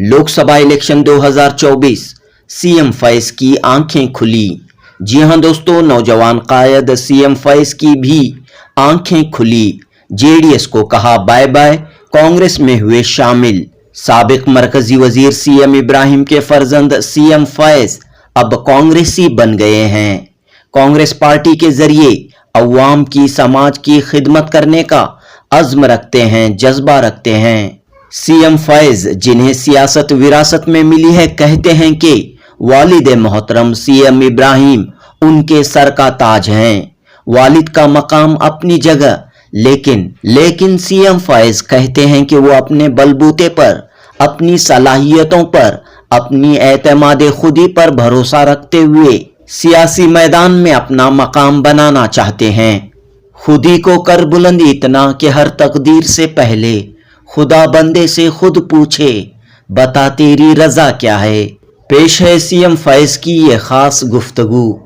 Lok Sabha election 2024 CM Faiz की आंखें खुली। जी हां दोस्तों, नौजवान कायद सीएम फैज की भी आंखें खुली। जेडीएस को कहा बाय बाय, कांग्रेस में हुए शामिल। साबिक मरकजी वजीर सीएम इब्राहिम के फर्जंद सीएम फैज अब कांग्रेसी बन गए हैं। कांग्रेस पार्टी के जरिए अवाम की, समाज की खिदमत करने का अज़्म रखते हैं, जज्बा रखते हैं। सीएम फैज, जिन्हें सियासत विरासत में मिली है, कहते हैं कि वालिद मोहतरम सीएम इब्राहिम उनके सर का ताज हैं। वालिद का मकाम अपनी जगह, लेकिन सीएम फैज कहते हैं कि वो अपने बलबूते पर, अपनी सलाहियतों पर, अपनी एतमाद खुदी पर भरोसा रखते हुए सियासी मैदान में अपना मकाम बनाना चाहते हैं। खुदी को कर बुलंद इतना कि हर तकदीर से पहले खुदा बंदे से खुद पूछे, बता तेरी रजा क्या है। पेश है सीएम फैज की ये खास गुफ्तगू।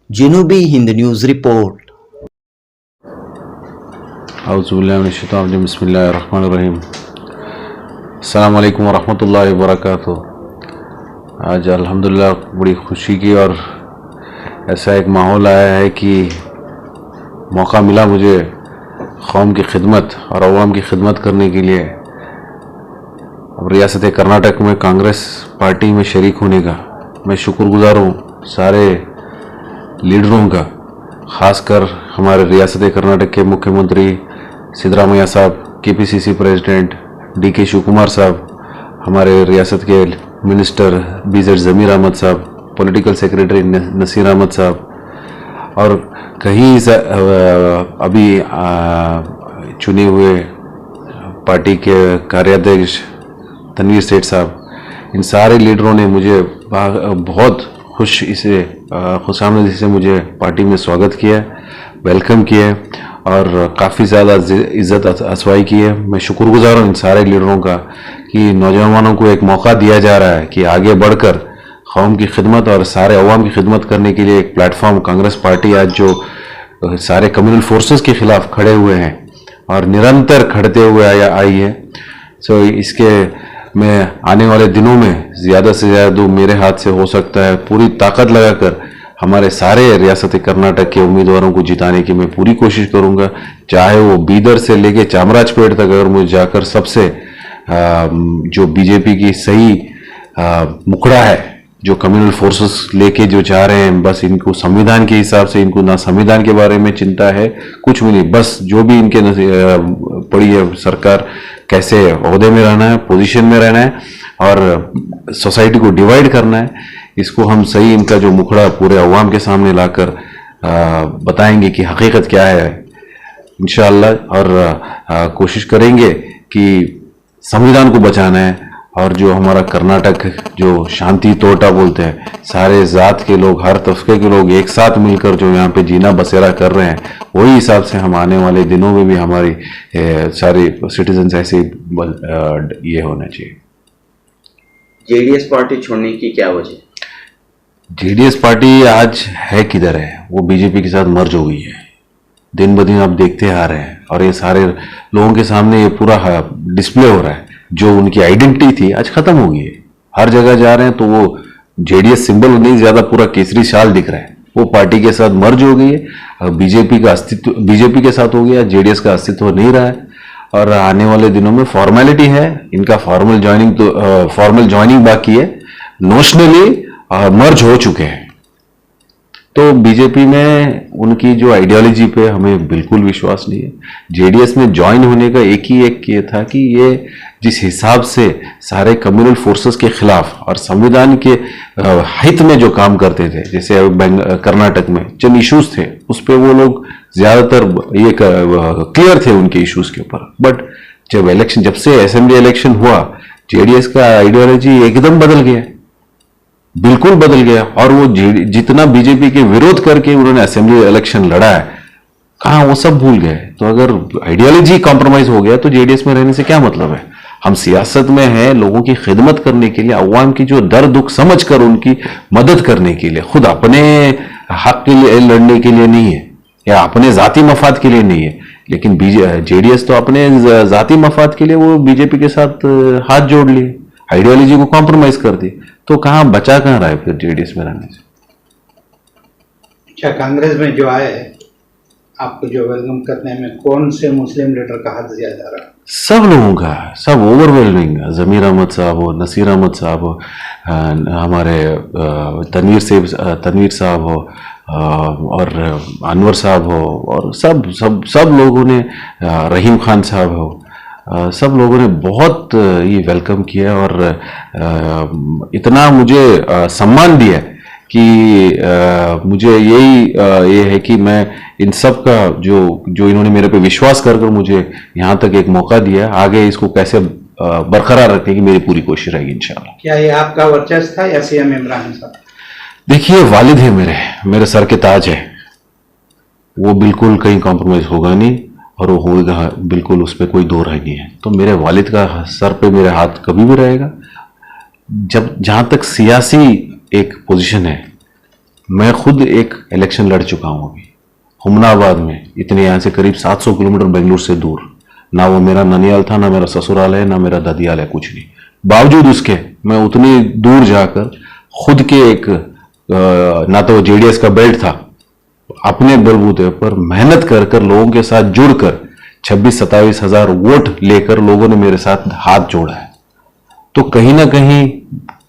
जनूबी हिंद न्यूज़ रिपोर्ट। बिस्मिल्लाहिर्रहमानिर्रहीम। अस्सलाम वालेकुम वरहमतुल्लाहि वबरकातुहू। आज अल्हम्दुलिल्लाह बड़ी खुशी की और ऐसा एक माहौल आया है कि मौका मिला मुझे कौम की खिदमत और अवाम की खिदमत करने के लिए अब रियासत कर्नाटक में कांग्रेस पार्टी में शरीक होने का। मैं शुक्रगुजार हूँ सारे लीडरों का, ख़ासकर हमारे रियासत कर्नाटक के मुख्यमंत्री सिद्धरामैया साहब, केपीसीसी प्रेसिडेंट डीके शिवकुमार साहब, हमारे रियासत के मिनिस्टर बीजेड ज़मीर अहमद साहब, पॉलिटिकल सेक्रेटरी नसीर अहमद साहब, और कहीं अभी चुने हुए पार्टी के कार्याध्यक्ष तनवीर सेठ साहब। इन सारे लीडरों ने मुझे बहुत खुशामदी से मुझे पार्टी में स्वागत किया, वेलकम किया और काफ़ी ज़्यादा इज़्ज़त अफवाई की है। मैं शुक्रगुजार हूँ इन सारे लीडरों का कि नौजवानों को एक मौका दिया जा रहा है कि आगे बढ़कर कौम की खिदमत और सारे अवाम की खिदमत करने के लिए एक प्लेटफॉर्म कांग्रेस पार्टी आज जो सारे कम्युनल फोर्सेस के खिलाफ खड़े हुए हैं और निरंतर खड़ते हुए आई है। सो इसके मैं आने वाले दिनों में ज़्यादा से ज़्यादा मेरे हाथ से हो सकता है पूरी ताकत लगाकर हमारे सारे रियासत कर्नाटक के उम्मीदवारों को जिताने की मैं पूरी कोशिश करूंगा। चाहे वो बीदर से लेके चामराजपेट तक अगर मुझे जाकर सबसे जो बीजेपी की सही मुखड़ा है, जो कम्युनल फोर्सेस लेके जो जा रहे हैं, बस इनको संविधान के हिसाब से, इनको ना संविधान के बारे में चिंता है कुछ भी नहीं, बस जो भी इनके पड़ी है सरकार कैसे ओहदे में रहना है, पोजीशन में रहना है और सोसाइटी को डिवाइड करना है, इसको हम सही इनका जो मुखड़ा पूरे अवाम के सामने लाकर बताएंगे कि हकीकत क्या है इंशाअल्लाह। और कोशिश करेंगे कि संविधान को बचाना है और जो हमारा कर्नाटक जो शांति तोटा बोलते हैं, सारे जात के लोग, हर तबके के लोग एक साथ मिलकर जो यहाँ पे जीना बसेरा कर रहे हैं, वही हिसाब से हम आने वाले दिनों में भी हमारी सारे सिटीजन्स ऐसे ये होना चाहिए। जेडीएस पार्टी छोड़ने की क्या वजह? जेडीएस पार्टी आज है किधर है, वो बीजेपी के साथ मर्ज हो गई है। दिन ब दिन आप देखते आ रहे हैं और ये सारे लोगों के सामने ये पूरा डिस्प्ले हो रहा है। जो उनकी आइडेंटिटी थी आज खत्म हो गई है। हर जगह जा रहे हैं तो वो जेडीएस सिंबल नहीं, ज्यादा पूरा केसरी शाल दिख रहा है, वो पार्टी के साथ मर्ज हो गई है। बीजेपी का अस्तित्व बीजेपी के साथ हो गया, जेडीएस का अस्तित्व नहीं रहा है। और आने वाले दिनों में फॉर्मेलिटी है, इनका फॉर्मल ज्वाइनिंग बाकी है, नोशनली मर्ज हो चुके हैं। तो बीजेपी में उनकी जो आइडियोलॉजी पे हमें बिल्कुल विश्वास नहीं है। जेडीएस में ज्वाइन होने का एक ये था कि ये जिस हिसाब से सारे कम्युनल फोर्सेस के खिलाफ और संविधान के हित में जो काम करते थे, जैसे कर्नाटक में जिन इश्यूज थे उस पर वो लोग ज्यादातर ये क्लियर थे उनके इश्यूज के ऊपर। बट जब से असेंबली इलेक्शन हुआ, जेडीएस का आइडियोलॉजी एकदम बदल गया, बिल्कुल बदल गया। और वो जितना बीजेपी के विरोध करके उन्होंने असेंबली इलेक्शन लड़ा है, कहाँ वो सब भूल गए। तो अगर आइडियोलॉजी कॉम्प्रोमाइज हो गया तो जेडीएस में रहने से क्या मतलब है। हम सियासत में हैं लोगों की खिदमत करने के लिए, अवाम की जो दर्द दुख समझकर उनकी मदद करने के लिए, खुद अपने हक के लिए लड़ने के लिए नहीं है या अपने जाती मफाद के लिए नहीं है। लेकिन जेडीएस तो अपने जाती मफाद के लिए वो बीजेपी के साथ हाथ जोड़ लिए, आइडियोलॉजी को कॉम्प्रोमाइज कर दी, तो कहाँ बचा कहाँ रहा है फिर जेडीएस में रहने से। अच्छा, कांग्रेस में जो आए आपको जो वेलकम करने में कौन से मुस्लिम लीडर का हाथ दिया जा रहा है? सब लोगों का, सब ओवरवेलमिंग, जमीर अहमद साहब हो, नसीर अहमद साहब हो, हमारे तनवीर साहब हो, और अनवर साहब हो, और सब सब सब लोगों ने, रहीम खान साहब हो, सब लोगों ने बहुत ये वेलकम किया और इतना मुझे सम्मान दिया कि मुझे यही ये है कि मैं इन सब का जो इन्होंने मेरे पे विश्वास कर मुझे यहाँ तक एक मौका दिया, आगे इसको कैसे बरकरार रखने की मेरी पूरी कोशिश रहेगी इंशाल्लाह। क्या ये आपका वर्चस्व था या सीएम इमरान साहब? देखिए, वालिद है मेरे सर के ताज है, वो बिल्कुल कहीं कॉम्प्रोमाइज होगा नहीं और वो होगा बिल्कुल, उस पर कोई दो राय नहीं है। तो मेरे वालिद का सर पे मेरे हाथ कभी भी रहेगा। जब जहाँ तक सियासी एक पोजीशन है, मैं खुद एक इलेक्शन लड़ चुका हूँ अभी हुमनाबाद में, इतने यहाँ से करीब 700 किलोमीटर बेंगलुरु से दूर। ना वो मेरा ननियाल था, ना मेरा ससुराल है, ना मेरा दादियाल है, कुछ नहीं। बावजूद उसके मैं उतनी दूर जाकर खुद के एक ना तो जेडीएस का बेल्ट था, अपने बलबूते पर मेहनत कर कर लोगों के साथ जुड़कर 26-27 हजार वोट लेकर लोगों ने मेरे साथ हाथ जोड़ा है। तो कहीं ना कहीं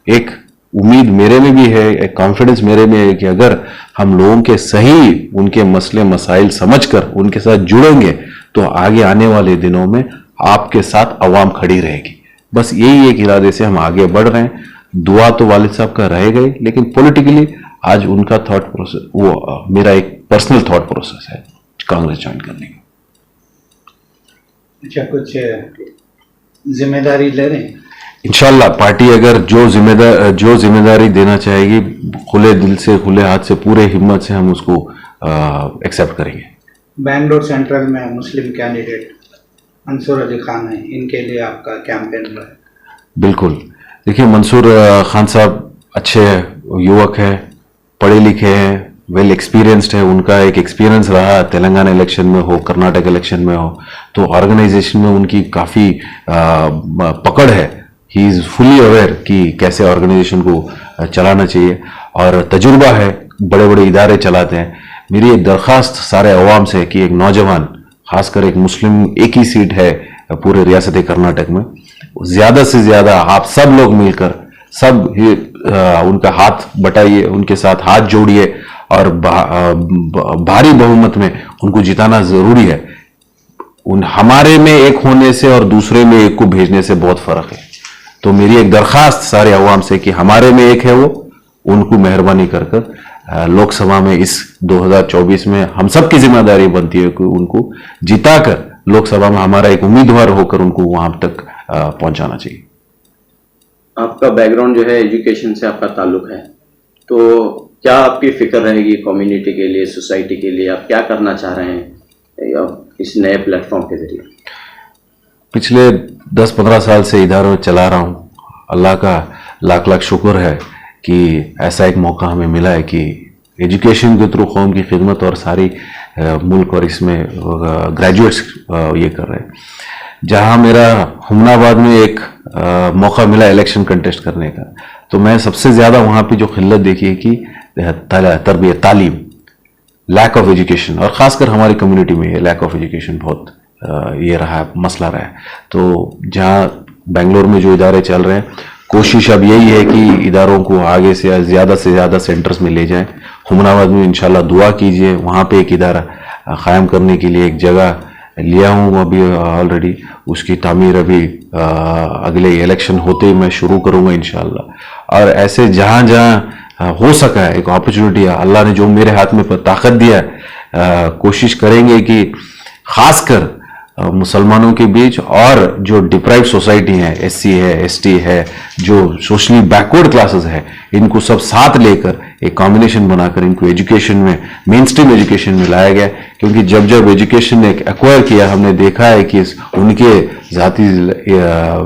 एक उम्मीद मेरे में भी है, एक कॉन्फिडेंस मेरे में है कि अगर हम लोगों के सही उनके मसले मसाइल समझकर उनके साथ जुड़ेंगे तो आगे आने वाले दिनों में आपके साथ अवाम खड़ी रहेगी। बस यही एक इरादे से हम आगे बढ़ रहे हैं। दुआ तो वालिद साहब का रहेगा ही, लेकिन पॉलिटिकली आज उनका थॉट प्रोसेस, वो मेरा एक पर्सनल थॉट प्रोसेस है कांग्रेस ज्वाइन करने का। अच्छा, कुछ जिम्मेदारी ले रहे हैं? इंशाल्लाह पार्टी अगर जो जिम्मेदारी देना चाहेगी, खुले दिल से, खुले हाथ से, पूरे हिम्मत से हम उसको एक्सेप्ट करेंगे। बेंगलुरु सेंट्रल में मुस्लिम कैंडिडेट मंसूर अली खान है, इनके लिए आपका कैंपेन रहा है? बिल्कुल। देखिए, मंसूर खान साहब अच्छे युवक है, पढ़े लिखे हैं, वेल एक्सपीरियंस्ड है। उनका एक एक्सपीरियंस रहा तेलंगाना इलेक्शन में हो, कर्नाटक इलेक्शन में हो, तो ऑर्गेनाइजेशन में उनकी काफ़ी पकड़ है। ही इज़ फुली अवेयर कि कैसे ऑर्गेनाइजेशन को चलाना चाहिए, और तजुर्बा है, बड़े बड़े इदारे चलाते हैं। मेरी एक दरख्वास्त सारे अवाम से कि एक नौजवान, खासकर एक मुस्लिम, एक ही सीट है पूरे रियासत कर्नाटक में, ज़्यादा से ज़्यादा आप सब लोग मिलकर सब उनका हाथ बटाइए, उनके साथ हाथ जोड़िए और भारी बहुमत में उनको जिताना ज़रूरी है। हमारे में एक होने से और दूसरे में एक को भेजने से बहुत फ़र्क है। तो मेरी एक दरख्वास्त सारे अवाम से कि हमारे में एक है, वो उनको मेहरबानी कर कर लोकसभा में इस 2024 में हम सब की जिम्मेदारी बनती है कि उनको जिताकर लोकसभा में हमारा एक उम्मीदवार होकर उनको वहां तक पहुंचाना चाहिए। आपका बैकग्राउंड जो है एजुकेशन से आपका ताल्लुक है, तो क्या आपकी फिक्र रहेगी कम्युनिटी के लिए, सोसाइटी के लिए? आप क्या करना चाह रहे हैं इस नए प्लेटफॉर्म के जरिए? पिछले 10-15 साल से इदारों में चला रहा हूँ। अल्लाह का लाख लाख शुक्र है कि ऐसा एक मौका हमें मिला है कि एजुकेशन के थ्रू कौम की खिदमत और सारी मुल्क और इसमें ग्रेजुएट्स ये कर रहे हैं। जहाँ मेरा हुमनाबाद में एक मौका मिला इलेक्शन कंटेस्ट करने का, तो मैं सबसे ज़्यादा वहाँ पे जो खिल्लत देखी है कि तरबियत, तालीम, लैक ऑफ एजुकेशन, और ख़ासकर हमारी कम्युनिटी में ये लैक ऑफ एजुकेशन बहुत ये रहा है, मसला रहा है। तो जहाँ बेंगलोर में जो इदारे चल रहे हैं, कोशिश अब यही है कि इदारों को आगे से ज़्यादा सेंटर्स में ले जाएं। हुमनाबाद में इंशाल्लाह दुआ कीजिए, वहाँ पे एक इदारा क़ायम करने के लिए एक जगह लिया हूँ अभी ऑलरेडी। उसकी तामीर अभी अगले इलेक्शन होते ही मैं शुरू करूँगा इंशाल्लाह। और ऐसे जहाँ जहाँ हो सका है, एक अपॉर्चुनिटी है, अल्लाह ने जो मेरे हाथ में ताकत दिया है, कोशिश करेंगे कि खासकर मुसलमानों के बीच और जो डिप्राइव सोसाइटी है, एससी है, एसटी है, जो सोशली बैकवर्ड क्लासेस है, इनको सब साथ लेकर एक कॉम्बिनेशन बनाकर इनको एजुकेशन में, मेन स्ट्रीम एजुकेशन में लाया गया। क्योंकि जब जब एजुकेशन ने एक्वायर किया, हमने देखा है कि उनके ज़ाती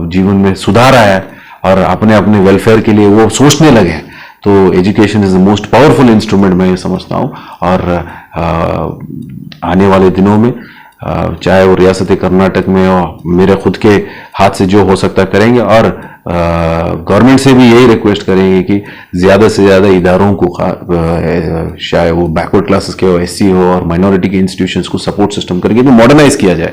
जीवन में सुधार आया है और अपने अपने वेलफेयर के लिए वो सोचने लगे हैं। तो education is the most powerful instrument, मैं ये समझता हूँ। और आने वाले दिनों में चाहे वो रियासत कर्नाटक में हो, मेरे खुद के हाथ से जो हो सकता करेंगे। और गवर्नमेंट से भी यही रिक्वेस्ट करेंगे कि ज़्यादा से ज़्यादा इदारों को चाहे वो बैकवर्ड क्लासेस के हो, एससी हो और माइनॉरिटी के इंस्टीट्यूशंस को सपोर्ट सिस्टम करके भी मॉडर्नाइज किया जाए।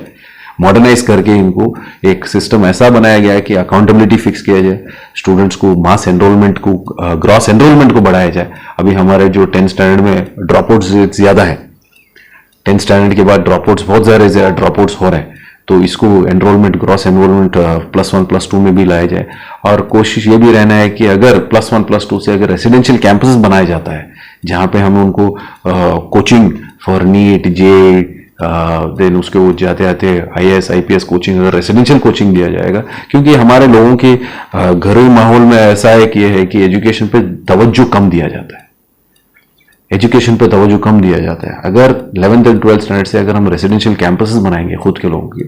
मॉडर्नाइज करके इनको एक सिस्टम ऐसा बनाया गया है कि अकाउंटेबिलिटी फिक्स किया जाए, स्टूडेंट्स को मास एनरोलमेंट को, ग्रॉस एनरोलमेंट को बढ़ाया जाए। अभी हमारे जो 10th स्टैंडर्ड में ड्रॉप आउट्स ज़्यादा है, 10th स्टैंडर्ड के बाद ड्रॉप आउट्स बहुत ज़्यादा ड्रॉप आउट्स हो रहे हैं, तो इसको एनरोलमेंट, ग्रॉस एनरोलमेंट +1 +2 में भी लाया जाए। और कोशिश ये भी रहना है कि अगर +1 +2 से अगर रेसिडेंशियल कैंपसेस बनाया जाता है जहाँ पे हम उनको coaching for NEET, JEE then उसके वो जाते आते IAS IPS कोचिंग, अगर रेसिडेंशियल कोचिंग दिया जाएगा, क्योंकि हमारे लोगों के घरेलू माहौल में ऐसा है कि एजुकेशन पे तवज्जो कम दिया जाता है, एजुकेशन पे तवज्जो कम दिया जाता है। अगर 11th और 12th स्टैंडर्ड से अगर हम रेसिडेंशियल कैंपसेस बनाएंगे खुद के लोगों की,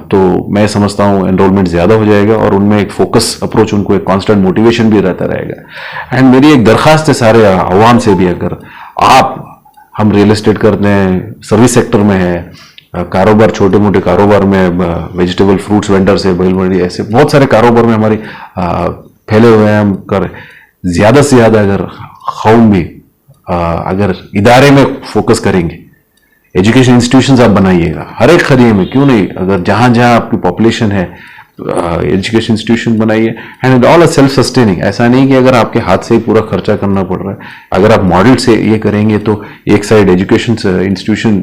तो मैं समझता हूँ एनरोलमेंट ज़्यादा हो जाएगा और उनमें एक फोकस अप्रोच, उनको एक कांस्टेंट मोटिवेशन भी रहता रहेगा। एंड मेरी एक दरख्वास्त है सारे अवाम से भी, अगर हम रियल एस्टेट करते हैं, सर्विस सेक्टर में है, कारोबार, छोटे मोटे कारोबार में, वेजिटेबल फ्रूट्स वेंडर्स है, बैल मंडी, ऐसे बहुत सारे कारोबार में हमारी फैले हुए हैं, हम कर ज़्यादा से ज़्यादा अगर कौम भी अगर इदारे में फोकस करेंगे, एजुकेशन इंस्टीट्यूशंस आप बनाइएगा हर एक खरीद में, क्यों नहीं, अगर जहाँ जहाँ आपकी पॉपुलेशन है एजुकेशन इंस्टीट्यूशन बनाइए। And it all are self sustaining, ऐसा नहीं कि अगर आपके हाथ से ही पूरा खर्चा करना पड़ रहा है। अगर आप मॉडल से ये करेंगे तो एक साइड एजुकेशन इंस्टीट्यूशन,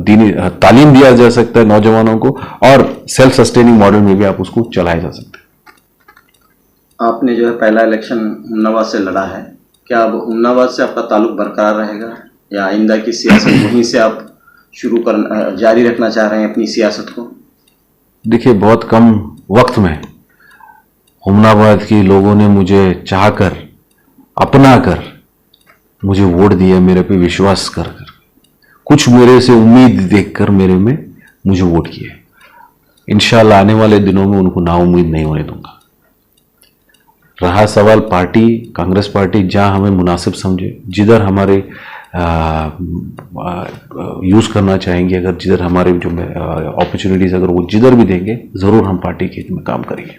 दीनी तालीम दिया जा सकता है नौजवानों को, और सेल्फ सस्टेनिंग मॉडल में भी आप उसको चलाया जा सकता है। आपने जो है पहला इलेक्शन हुमनाबाद से लड़ा है, क्या अब हुमनाबाद से आपका ताल्लुक बरकरार रहेगा या आइंदा की सियासत वहीं से आप जारी रखना चाह रहे हैं अपनी सियासत को? देखिए, बहुत कम वक्त में हुमनाबाद के लोगों ने मुझे चाहकर, अपना कर मुझे वोट दिया, मेरे पे विश्वास कर कुछ मेरे से उम्मीद देखकर मुझे वोट किया। इंशाल्लाह आने वाले दिनों में उनको नाउम्मीद नहीं होने दूंगा। रहा सवाल पार्टी, कांग्रेस पार्टी जहां हमें मुनासिब समझे, जिधर हमारे यूज़ करना चाहेंगे, अगर जिधर हमारे जो अपॉर्चुनिटीज़ अगर वो जिधर भी देंगे, ज़रूर हम पार्टी के हित में काम करेंगे।